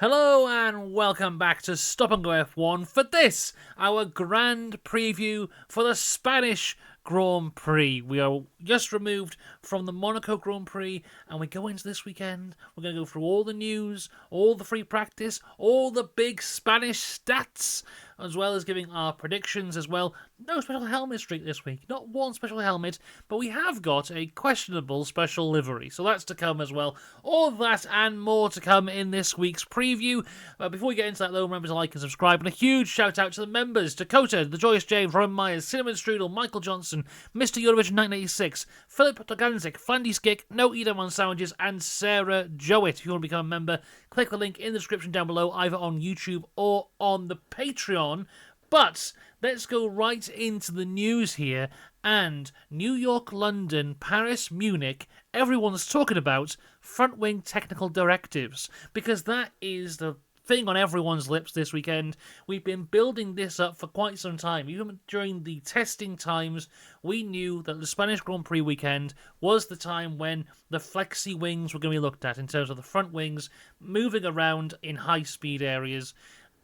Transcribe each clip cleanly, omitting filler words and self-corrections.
Hello and welcome back to Stop and Go F1 for this, our grand preview for the Spanish Grand Prix. We are just removed from the Monaco Grand Prix and we go into this weekend. We're going to go through all the news, all the free practice, all the big Spanish stats, as well as giving our predictions as well. No special helmet streak this week, not one special helmet, but we have got a questionable special livery, so that's to come as well. All of that and more to come in this week's preview. Before we get into that though, remember to like and subscribe, and a huge shout out to the members: Dakota, The Joyous James, Robin Myers, Cinnamon Strudel, Michael Johnson, Mr. Eurovision 1986, Philip Toganzik, Fandy Skick, No Edam on Sandwiches, and Sarah Jowett. If you want to become a member, click the link in the description down below, either on YouTube or on the Patreon. But let's go right into the news here. And New York, London, Paris, Munich, everyone's talking about front wing technical directives, because that is the thing on everyone's lips this weekend. We've been building this up for quite some time. Even during the testing times, we knew that the Spanish Grand Prix weekend was the time when the flexi wings were going to be looked at in terms of the front wings moving around in high-speed areas.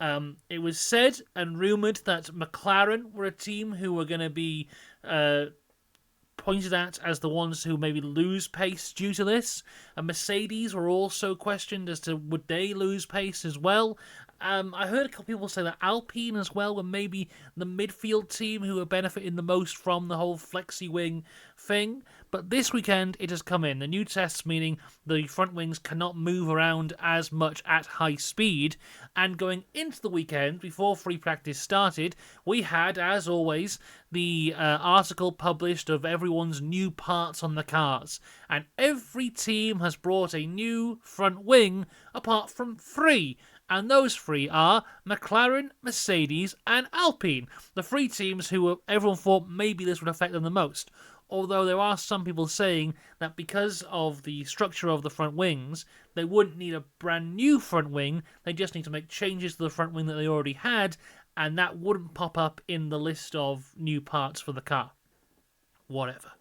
It was said and rumoured that McLaren were a team who were going to be pointed at as the ones who maybe lose pace due to this. And Mercedes were also questioned as to would they lose pace as well. I heard a couple people say that Alpine as well were maybe the midfield team who are benefiting the most from the whole flexi wing thing. But this weekend it has come in. The new tests meaning the front wings cannot move around as much at high speed. And going into the weekend, before free practice started, we had, as always, the article published of everyone's new parts on the cars. And every team has brought a new front wing apart from three. And those three are McLaren, Mercedes, and Alpine. The three teams who everyone thought maybe this would affect them the most. Although there are some people saying that because of the structure of the front wings, they wouldn't need a brand new front wing. They just need to make changes to the front wing that they already had, and that wouldn't pop up in the list of new parts for the car. Whatever.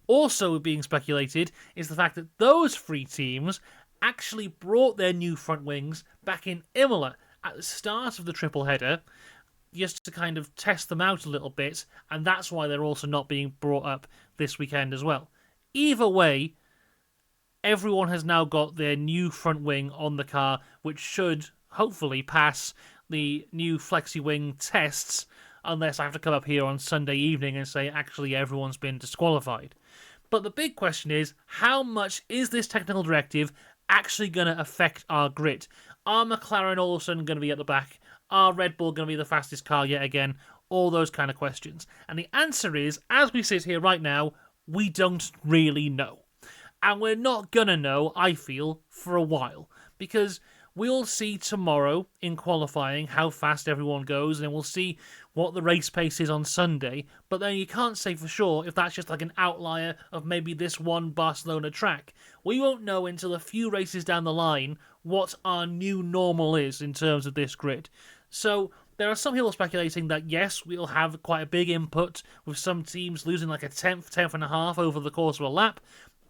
Also being speculated is the fact that those three teams actually brought their new front wings back in Imola at the start of the triple header, just to kind of test them out a little bit, and that's why they're also not being brought up this weekend as well. Either way, everyone has now got their new front wing on the car, which should hopefully pass the new flexi wing tests, unless I have to come up here on Sunday evening and say actually everyone's been disqualified. But the big question is, how much is this technical directive actually going to affect our grid? Are McLaren all of a sudden going to be at the back? Are Red Bull going to be the fastest car yet again? All those kind of questions. And the answer is, as we sit here right now, we don't really know. And we're not going to know, I feel, for a while. Because we'll see tomorrow in qualifying how fast everyone goes, and then we'll see what the race pace is on Sunday. But then you can't say for sure if that's just like an outlier of maybe this one Barcelona track. We won't know until a few races down the line what our new normal is in terms of this grid. So there are some people speculating that yes, we'll have quite a big input, with some teams losing like a tenth and a half over the course of a lap.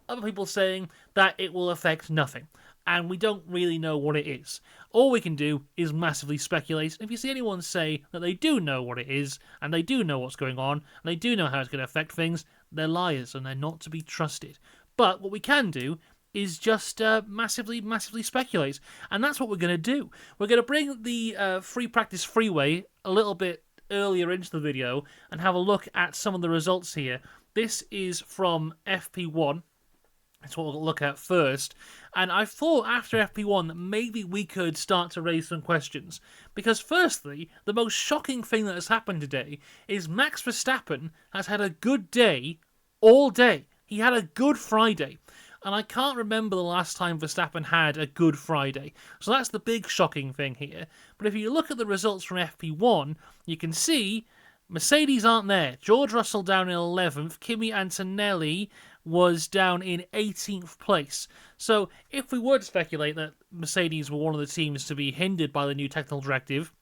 Other people saying that it will affect nothing. And we don't really know what it is. All we can do is massively speculate. If you see anyone say that they do know what it is, and they do know what's going on, and they do know how it's going to affect things, they're liars and they're not to be trusted. But what we can do is just massively speculate. And that's what we're going to do. We're going to bring the free practice freeway a little bit earlier into the video and have a look at some of the results here. This is from FP1. That's what we'll look at first. And I thought after FP1 that maybe we could start to raise some questions. Because firstly, the most shocking thing that has happened today is Max Verstappen has had a good day all day. He had a good Friday. And I can't remember the last time Verstappen had a good Friday. So that's the big shocking thing here. But if you look at the results from FP1, you can see Mercedes aren't there. George Russell down in 11th. Kimi Antonelli was down in 18th place. So if we were to speculate that Mercedes were one of the teams to be hindered by the new technical directive,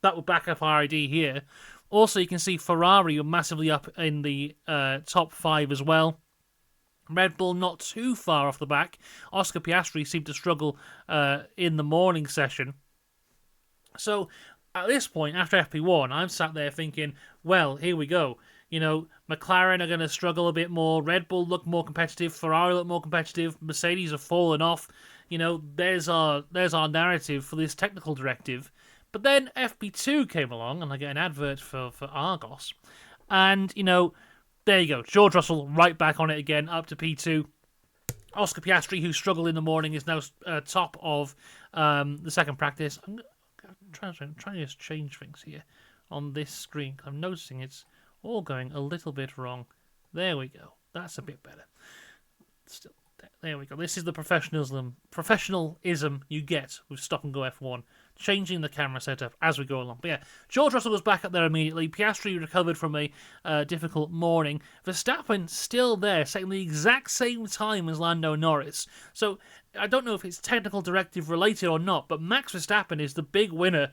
that would back up our idea here. Also, you can see Ferrari are massively up in the top 5 as well. Red Bull not too far off the back. Oscar Piastri seemed to struggle in the morning session. So at this point, after FP1, I'm sat there thinking, well, here we go. You know, McLaren are going to struggle a bit more. Red Bull look more competitive. Ferrari look more competitive. Mercedes have fallen off. You know, there's our narrative for this technical directive. But then FP2 came along, and I get an advert for Argos. And, you know, there you go. George Russell right back on it again, up to P2. Oscar Piastri, who struggled in the morning, is now top of the second practice. I'm trying to just change things here on this screen. I'm noticing it's all going a little bit wrong. There we go. That's a bit better. Still, there we go. This is the professionalism you get with Stop and Go F1. Changing the camera setup as we go along. But yeah, George Russell was back up there immediately. Piastri recovered from a difficult morning. Verstappen still there, setting the exact same time as Lando Norris. So I don't know if it's technical directive related or not, but Max Verstappen is the big winner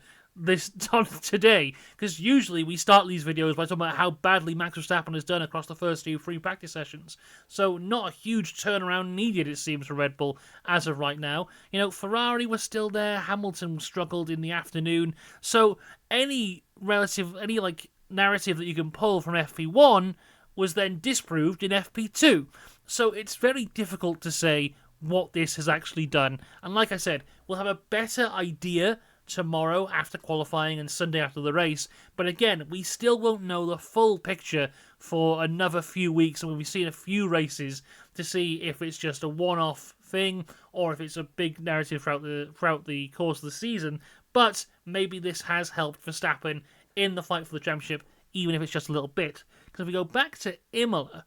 today, because usually we start these videos by talking about how badly Max Verstappen has done across the first two free practice sessions. So not a huge turnaround needed, it seems, for Red Bull as of right now. You know, Ferrari was still there, Hamilton struggled in the afternoon. So any narrative that you can pull from FP1 was then disproved in FP2. So it's very difficult to say what this has actually done. And like I said, we'll have a better idea tomorrow after qualifying and Sunday after the race. But again, we still won't know the full picture for another few weeks, and we'll be seeing a few races to see if it's just a one-off thing or if it's a big narrative throughout the course of the season. But maybe this has helped Verstappen in the fight for the championship, even if it's just a little bit. Because if we go back to Imola,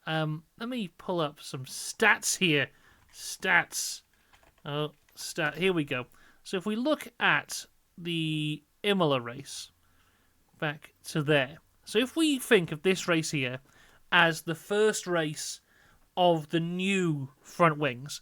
let me pull up some stats here. Here we go. So if we look at the Imola race, back to there. So if we think of this race here as the first race of the new front wings,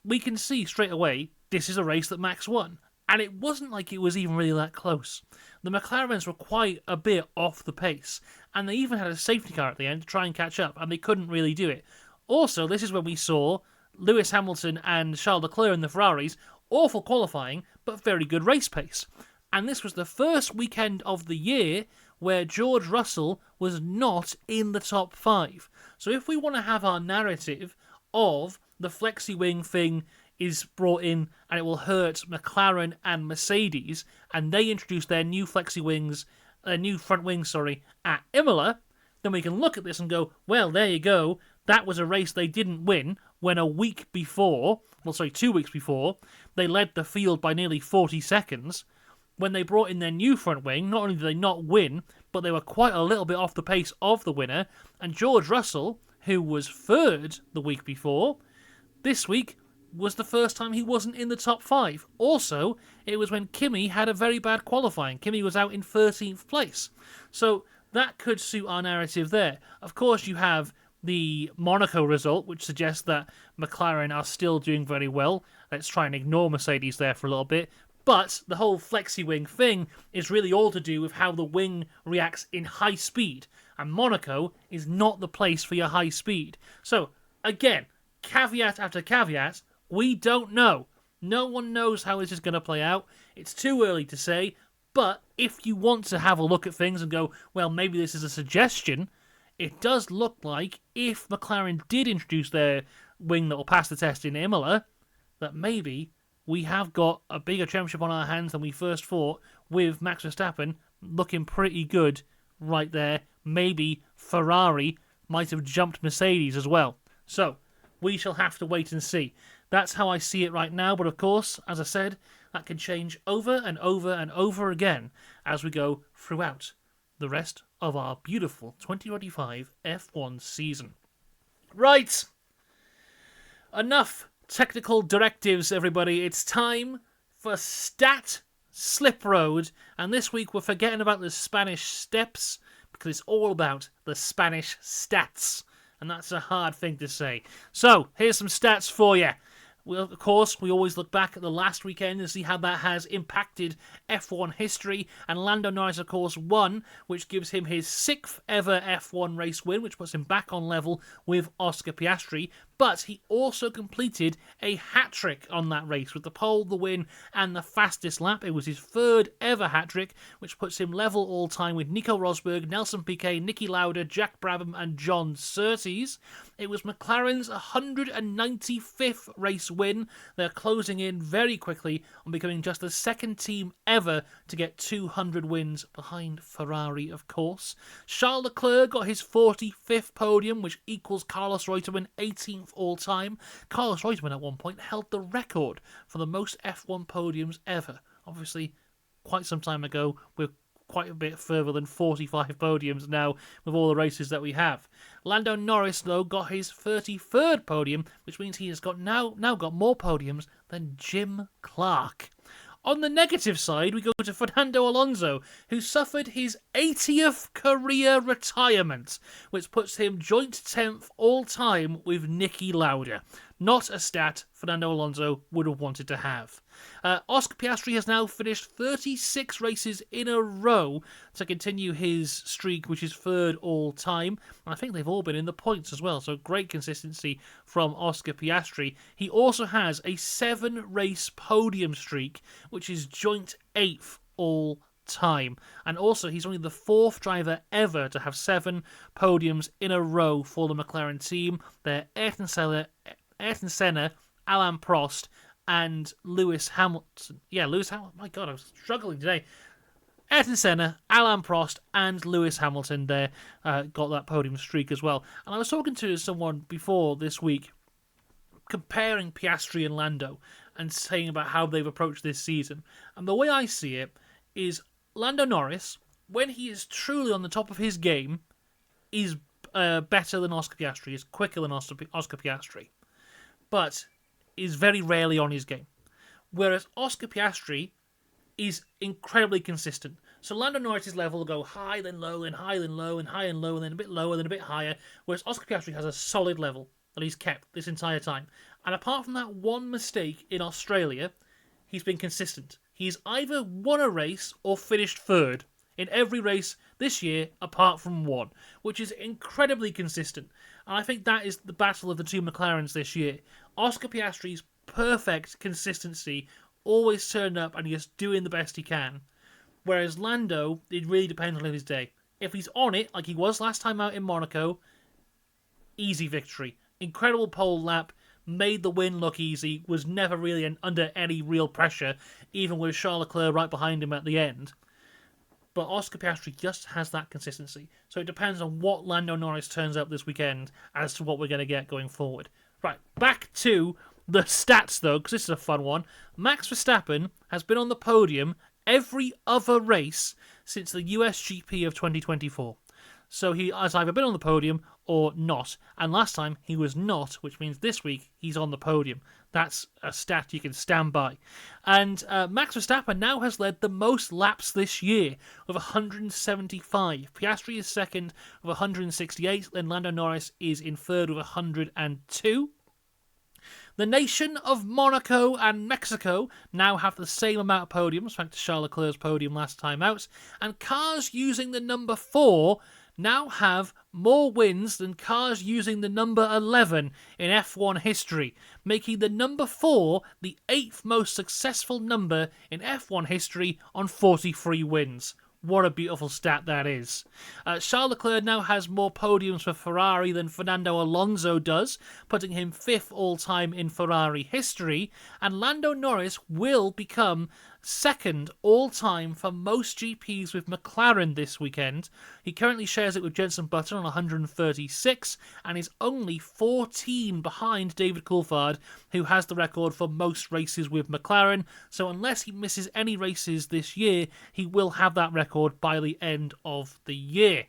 we can see straight away this is a race that Max won. And it wasn't like it was even really that close. The McLarens were quite a bit off the pace, and they even had a safety car at the end to try and catch up, and they couldn't really do it. Also, this is when we saw Lewis Hamilton and Charles Leclerc in the Ferraris. Awful qualifying, but very good race pace. And this was the first weekend of the year where George Russell was not in the top 5. So if we want to have our narrative of the flexi wing thing is brought in and it will hurt McLaren and Mercedes, and they introduce their new flexi wings, new front wings, at Imola, then we can look at this and go, well, there you go. That was a race they didn't win when 2 weeks before, they led the field by nearly 40 seconds. When they brought in their new front wing, not only did they not win, but they were quite a little bit off the pace of the winner. And George Russell, who was third the week before, this week was the first time he wasn't in the top 5. Also, it was when Kimi had a very bad qualifying. Kimi was out in 13th place. So that could suit our narrative there. Of course, you have the Monaco result, which suggests that McLaren are still doing very well. Let's try and ignore Mercedes there for a little bit. But the whole flexi wing thing is really all to do with how the wing reacts in high speed. And Monaco is not the place for your high speed. So, again, caveat after caveat, we don't know. No one knows how this is going to play out. It's too early to say. But if you want to have a look at things and go, well, maybe this is a suggestion, it does look like if McLaren did introduce their wing that will pass the test in Imola, that maybe we have got a bigger championship on our hands than we first thought, with Max Verstappen looking pretty good right there. Maybe Ferrari might have jumped Mercedes as well. So, we shall have to wait and see. That's how I see it right now, but of course, as I said, that can change over and over and over again as we go throughout the rest of our beautiful 2025 F1 season. Right! Enough technical directives, everybody. It's time for Stat Slip Road. And this week we're forgetting about the Spanish steps because it's all about the Spanish stats. And that's a hard thing to say. So, here's some stats for you. Of course, we always look back at the last weekend and see how that has impacted F1 history. And Lando Norris, of course, won, which gives him his 6th ever F1 race win, which puts him back on level with Oscar Piastri. But he also completed a hat-trick on that race with the pole, the win, and the fastest lap. It was his 3rd ever hat-trick, which puts him level all-time with Nico Rosberg, Nelson Piquet, Niki Lauda, Jack Brabham, and John Surtees. It was McLaren's 195th race win. They're closing in very quickly on becoming just the 2nd team ever to get 200 wins, behind Ferrari, of course. Charles Leclerc got his 45th podium, which equals Carlos Reutemann 18th all-time. Carlos Reutemann at one point held the record for the most F1 podiums ever. Obviously, quite some time ago. We're quite a bit further than 45 podiums now with all the races that we have. Lando Norris, though, got his 33rd podium, which means he has now got more podiums than Jim Clark. On the negative side, we go to Fernando Alonso, who suffered his 80th career retirement, which puts him joint 10th all-time with Niki Lauda. Not a stat Fernando Alonso would have wanted to have. Oscar Piastri has now finished 36 races in a row to continue his streak, which is 3rd all-time. And I think they've all been in the points as well, so great consistency from Oscar Piastri. He also has a 7-race podium streak, which is joint 8th all-time. And also, he's only the 4th driver ever to have 7 podiums in a row for the McLaren team. They're Ayrton Senna, Alain Prost, and Lewis Hamilton. Yeah, Lewis Hamilton. My God, I was struggling today. Ayrton Senna, Alain Prost, and Lewis Hamilton there got that podium streak as well. And I was talking to someone before this week, comparing Piastri and Lando, and saying about how they've approached this season. And the way I see it is Lando Norris, when he is truly on the top of his game, is better than Oscar Piastri, is quicker than Oscar Piastri, but is very rarely on his game. Whereas Oscar Piastri is incredibly consistent. So Lando Norris' level will go high, then low, then high, then low, and high and low, and then a bit lower, then a bit higher, whereas Oscar Piastri has a solid level that he's kept this entire time. And apart from that one mistake in Australia, he's been consistent. He's either won a race or finished 3rd in every race this year, apart from one, which is incredibly consistent. And I think that is the battle of the two McLarens this year. Oscar Piastri's perfect consistency, always turning up and just doing the best he can. Whereas Lando, it really depends on his day. If he's on it, like he was last time out in Monaco, easy victory. Incredible pole lap, made the win look easy, was never really under any real pressure, even with Charles Leclerc right behind him at the end. But Oscar Piastri just has that consistency. So it depends on what Lando Norris turns up this weekend as to what we're going to get going forward. Right, back to the stats though, because this is a fun one. Max Verstappen has been on the podium every other race since the US GP of 2024. So he has either been on the podium or not. And last time he was not, which means this week he's on the podium. That's a stat you can stand by. And Max Verstappen now has led the most laps this year with 175. Piastri is second with 168. Then Lando Norris is in third with 102. The nation of Monaco and Mexico now have the same amount of podiums, thanks to Charles Leclerc's podium last time out. And cars using the number 4 now have more wins than cars using the number 11 in F1 history, making the number 4 the 8th most successful number in F1 history on 43 wins. What a beautiful stat that is. Charles Leclerc now has more podiums for Ferrari than Fernando Alonso does, putting him 5th all-time in Ferrari history, and Lando Norris will become 2nd all-time for most GPs with McLaren this weekend. He currently shares it with Jenson Button on 136, and is only 14 behind David Coulthard, who has the record for most races with McLaren, so unless he misses any races this year, he will have that record by the end of the year.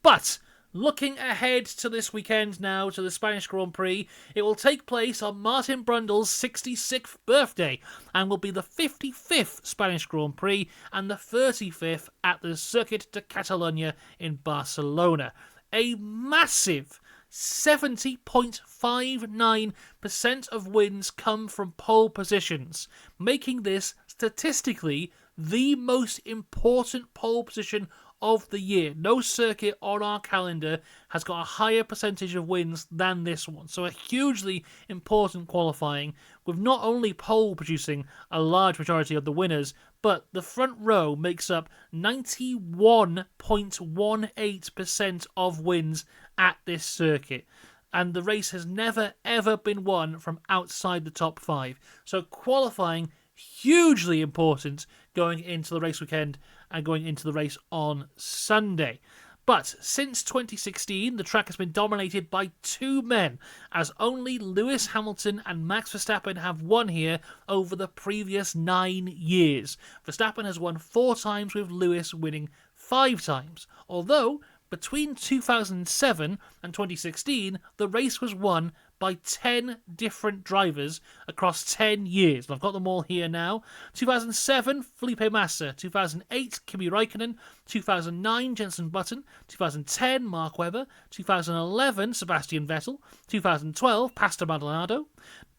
But looking ahead to this weekend now, to the Spanish Grand Prix, it will take place on Martin Brundle's 66th birthday and will be the 55th Spanish Grand Prix and the 35th at the Circuit de Catalunya in Barcelona. A massive 70.59% of wins come from pole positions, making this statistically the most important pole position of the year. No circuit on our calendar has got a higher percentage of wins than this one. So a hugely important qualifying, with not only pole producing a large majority of the winners, but the front row makes up 91.18% of wins at this circuit. And the race has never, ever been won from outside the top 5. So qualifying, hugely important going into the race weekend and going into the race on Sunday. But since 2016, the track has been dominated by 2 men, as only Lewis Hamilton and Max Verstappen have won here over the previous 9 years. Verstappen has won 4 times, with Lewis winning 5 times. Although, between 2007 and 2016, the race was won by 10 different drivers across 10 years. And I've got them all here now. 2007, Felipe Massa. 2008, Kimi Räikkönen. 2009, Jenson Button. 2010, Mark Webber. 2011, Sebastian Vettel. 2012, Pastor Maldonado.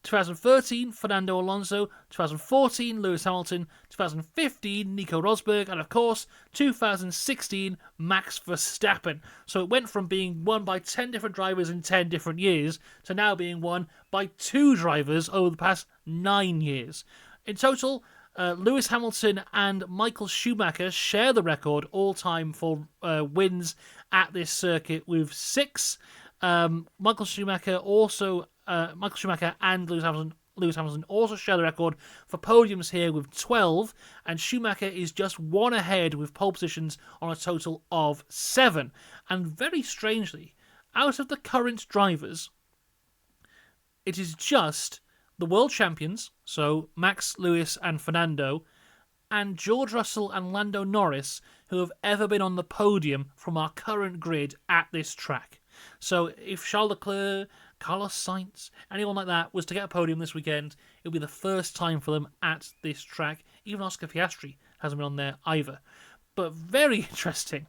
2013, Fernando Alonso. 2014, Lewis Hamilton. 2015, Nico Rosberg. And of course, 2016, Max Verstappen. So it went from being won by 10 different drivers in 10 different years to now being won by 2 drivers over the past 9 years. In total, Lewis Hamilton and Michael Schumacher share the record all-time for wins at this circuit with 6. Michael Schumacher and Lewis Hamilton also share the record for podiums here with 12, and Schumacher is just 1 ahead with pole positions on a total of 7. And very strangely, out of the current drivers, it is just the world champions, so Max, Lewis and Fernando, and George Russell and Lando Norris, who have ever been on the podium from our current grid at this track. So if Charles Leclerc, Carlos Sainz, anyone like that was to get a podium this weekend, it would be the first time for them at this track. Even Oscar Piastri hasn't been on there either. But very interesting.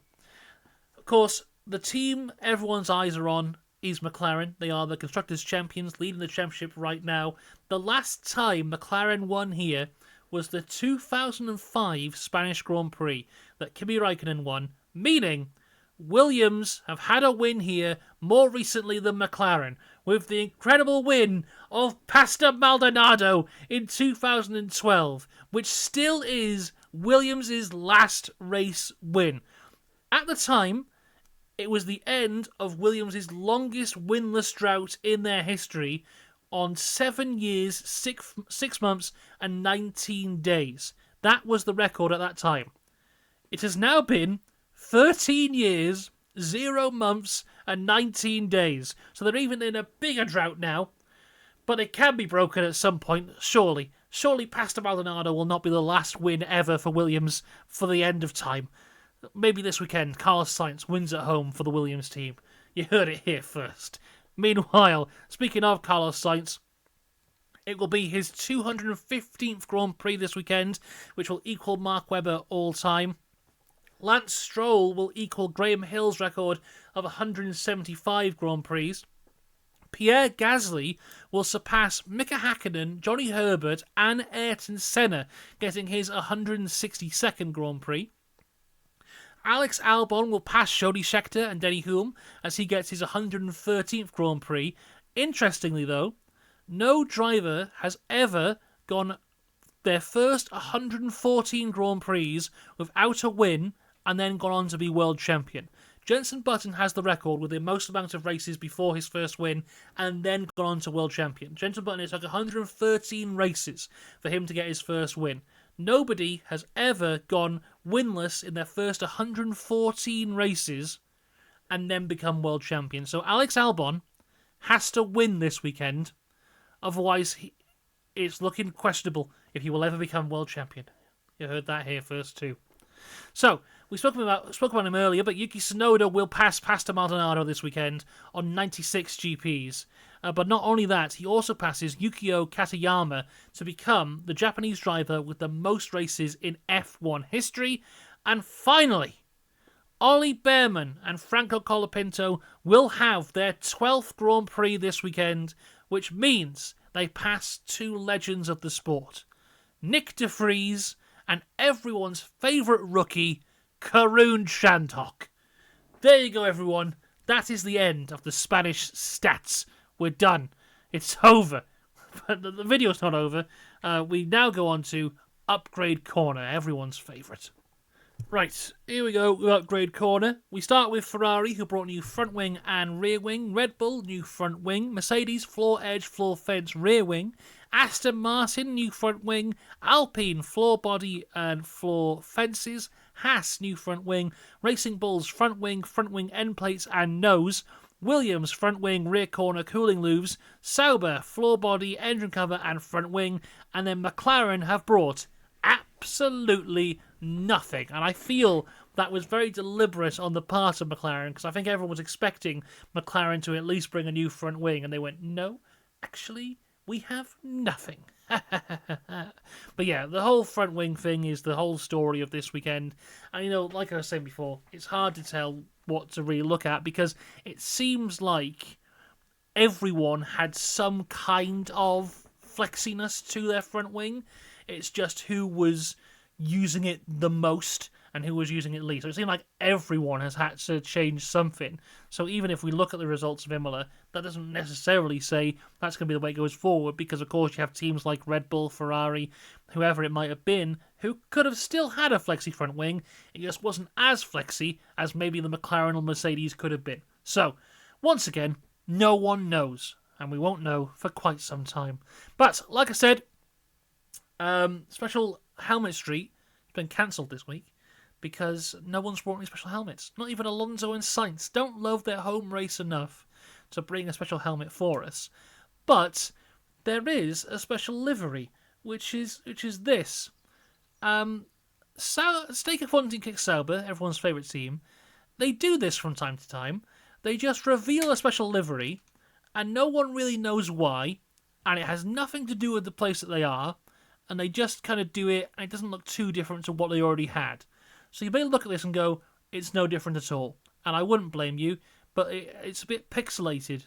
Of course, the team everyone's eyes are on is McLaren. They are the Constructors' Champions, leading the championship right now. The last time McLaren won here was the 2005 Spanish Grand Prix that Kimi Räikkönen won, meaning Williams have had a win here more recently than McLaren, with the incredible win of Pastor Maldonado in 2012, which still is Williams' last race win. At the time, it was the end of Williams' longest winless drought in their history, on 7 years, 6 months and 19 days. That was the record at that time. It has now been 13 years, 0 months and 19 days. So they're even in a bigger drought now. But it can be broken at some point, surely. Surely Pastor Maldonado will not be the last win ever for Williams for the end of time. Maybe this weekend, Carlos Sainz wins at home for the Williams team. You heard it here first. Meanwhile, speaking of Carlos Sainz, it will be his 215th Grand Prix this weekend, which will equal Mark Webber all-time. Lance Stroll will equal Graham Hill's record of 175 Grand Prix. Pierre Gasly will surpass Mika Hakkinen, Johnny Herbert and Ayrton Senna, getting his 162nd Grand Prix. Alex Albon will pass Jody Scheckter and Denny Hulme as he gets his 113th Grand Prix. Interestingly though, no driver has ever gone their first 114 Grand Prix without a win and then gone on to be world champion. Jenson Button has the record with the most amount of races before his first win and then gone on to world champion. Jenson Button, it took 113 races for him to get his first win. Nobody has ever gone winless in their first 114 races and then become world champion. So Alex Albon has to win this weekend. Otherwise, it's looking questionable if he will ever become world champion. You heard that here first too. So, we spoke about him earlier, but Yuki Tsunoda will pass Pastor Maldonado this weekend on 96 GPs. But not only that, he also passes Yukio Katayama to become the Japanese driver with the most races in F1 history. And finally, Ollie Behrman and Franco Colapinto will have their 12th Grand Prix this weekend, which means they pass two legends of the sport, Nick de Vries and everyone's favourite rookie, Karun Chandhok. There you go, everyone. That is the end of the Spanish stats. We're done. It's over. But the video's not over. We now go on to Upgrade Corner, everyone's favourite. Right, here we go with Upgrade Corner. We start with Ferrari, who brought new front wing and rear wing. Red Bull, new front wing. Mercedes, floor edge, floor fence, rear wing. Aston Martin, new front wing. Alpine, floor body and floor fences. Haas, new front wing. Racing Bulls, front wing end plates and nose. Williams, front wing, rear corner, cooling loops. Sauber, floor body, engine cover and front wing. And then McLaren have brought absolutely nothing. And I feel that was very deliberate on the part of McLaren, because I think everyone was expecting McLaren to at least bring a new front wing, and they went, no, actually, we have nothing. But yeah, the whole front wing thing is the whole story of this weekend. And you know, like I was saying before, it's hard to tell what to really look at, because it seems like everyone had some kind of flexiness to their front wing. It's just who was using it the most and who was using it least. So it seems like everyone has had to change something. So even if we look at the results of Imola, that doesn't necessarily say that's going to be the way it goes forward, because of course you have teams like Red Bull, Ferrari, whoever it might have been, who could have still had a flexi front wing. It just wasn't as flexi as maybe the McLaren or Mercedes could have been. So, once again, no one knows, and we won't know for quite some time. But, like I said, special helmet street has been cancelled this week because no one's brought any special helmets. Not even Alonso and Sainz don't love their home race enough to bring a special helmet for us. But there is a special livery, which is this. Stake of Fontaine Kick Sauber, everyone's favourite team, they do this from time to time. They just reveal a special livery, and no one really knows why, and it has nothing to do with the place that they are, and they just kind of do it, and it doesn't look too different to what they already had. So you may look at this and go, it's no different at all. And I wouldn't blame you, but it's a bit pixelated.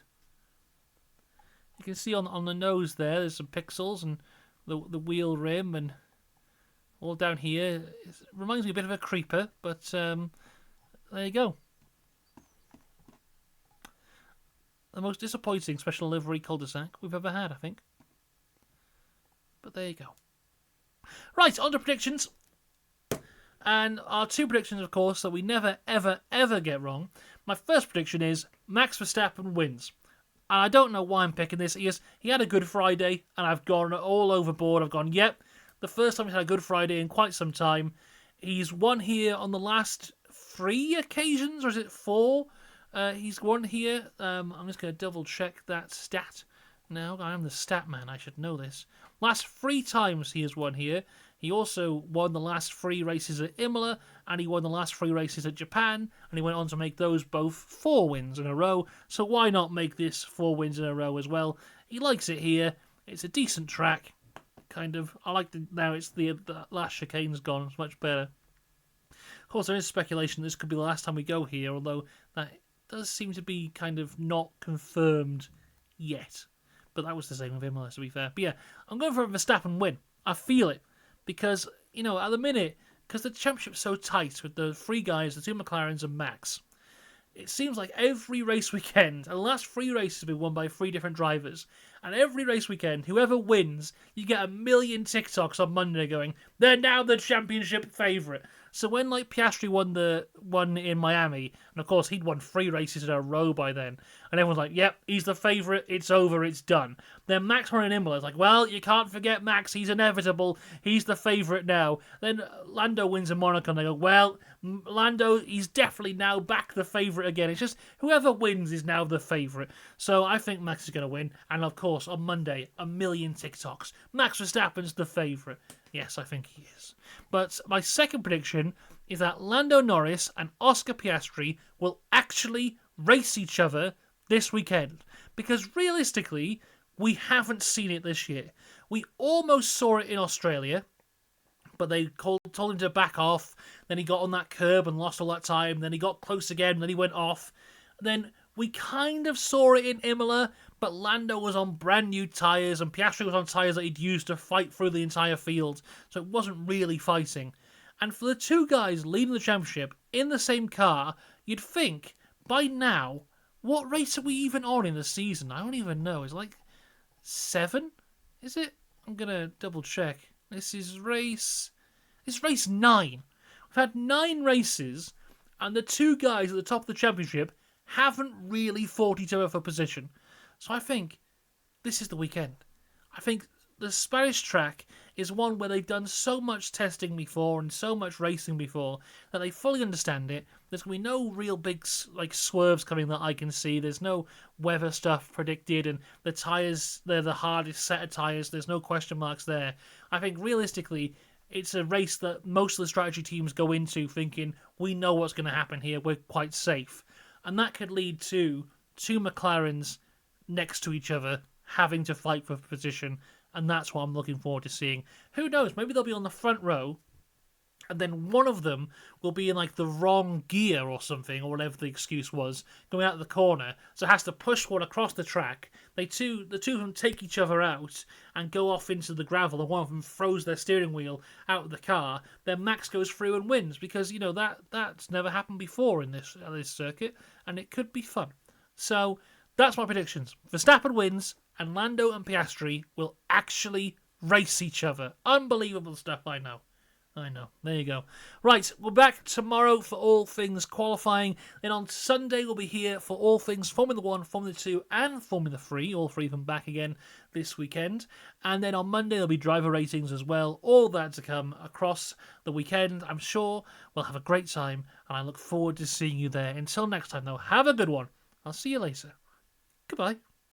You can see on the nose there's some pixels, and the wheel rim, and all down here. It reminds me a bit of a creeper, but there you go. The most disappointing special livery cul-de-sac we've ever had, I think. But there you go. Right, on to predictions. And our two predictions, of course, that we never, ever, ever get wrong. My first prediction is Max Verstappen wins. And I don't know why I'm picking this. He had a Good Friday, and I've gone all overboard. I've gone, yep, the first time he's had a Good Friday in quite some time. He's won here on the last 3 occasions, or is it 4? He's won here. I'm just going to double check that stat now. I am the stat man. I should know this. Last 3 times he has won here. He also won the last 3 races at Imola, and he won the last 3 races at Japan, and he went on to make those both 4 wins in a row. So why not make this 4 wins in a row as well? He likes it here. It's a decent track, kind of. I like now it's the last chicane's gone. It's much better. Of course, there is speculation this could be the last time we go here, although that does seem to be kind of not confirmed yet. But that was the same with Imola, to be fair. But yeah, I'm going for a Verstappen win. I feel it. Because, you know, at the minute, because the championship's so tight with the 3 guys, the 2 McLarens and Max, it seems like every race weekend, and the last 3 races have been won by 3 different drivers, and every race weekend, whoever wins, you get a million TikToks on Monday going, they're now the championship favourite. So when, like, Piastri won the one in Miami, and of course he'd won 3 races in a row by then, and everyone's like, yep, he's the favourite, it's over, it's done. Then Max won in Imola, it's like, well, you can't forget Max, he's inevitable, he's the favourite now. Then Lando wins in Monaco, and they go, well, Lando, he's definitely now back the favourite again. It's just, whoever wins is now the favourite. So I think Max is going to win, and of course, on Monday, a million TikToks. Max Verstappen's the favourite. Yes, I think he is. But my second prediction is that Lando Norris and Oscar Piastri will actually race each other this weekend. Because realistically, we haven't seen it this year. We almost saw it in Australia, but they told him to back off. Then he got on that curb and lost all that time. Then he got close again. Then he went off. Then we kind of saw it in Imola, but Lando was on brand new tyres and Piastri was on tyres that he'd used to fight through the entire field, so it wasn't really fighting. And for the two guys leading the championship in the same car, you'd think by now, what race are we even on in the season? I don't even know. It's like 7? Is it? I'm going to double check. This is race 9. We've had 9 races, and the two guys at the top of the championship haven't really fought each other for position. So I think this is the weekend. I think the Spanish track is one where they've done so much testing before and so much racing before that they fully understand it. There's going to be no real big swerves coming that I can see. There's no weather stuff predicted, and the tyres, they're the hardest set of tyres. There's no question marks there. I think realistically, it's a race that most of the strategy teams go into thinking, we know what's going to happen here, we're quite safe. And that could lead to two McLarens next to each other having to fight for position, and that's what I'm looking forward to seeing. Who knows, maybe they'll be on the front row, and then one of them will be in like the wrong gear or something, or whatever the excuse was, going out of the corner, so it has to push one across the track. The two of them take each other out and go off into the gravel, and one of them throws their steering wheel out of the car. Then Max goes through and wins, because you know that's never happened before in this circuit, and it could be fun. So that's my predictions. Verstappen wins, and Lando and Piastri will actually race each other. Unbelievable stuff, I know. There you go. Right, we're back tomorrow for all things qualifying. Then on Sunday, we'll be here for all things Formula 1, Formula 2, and Formula 3. All three of them back again this weekend. And then on Monday, there'll be driver ratings as well. All that to come across the weekend. I'm sure we'll have a great time, and I look forward to seeing you there. Until next time, though, have a good one. I'll see you later. Goodbye.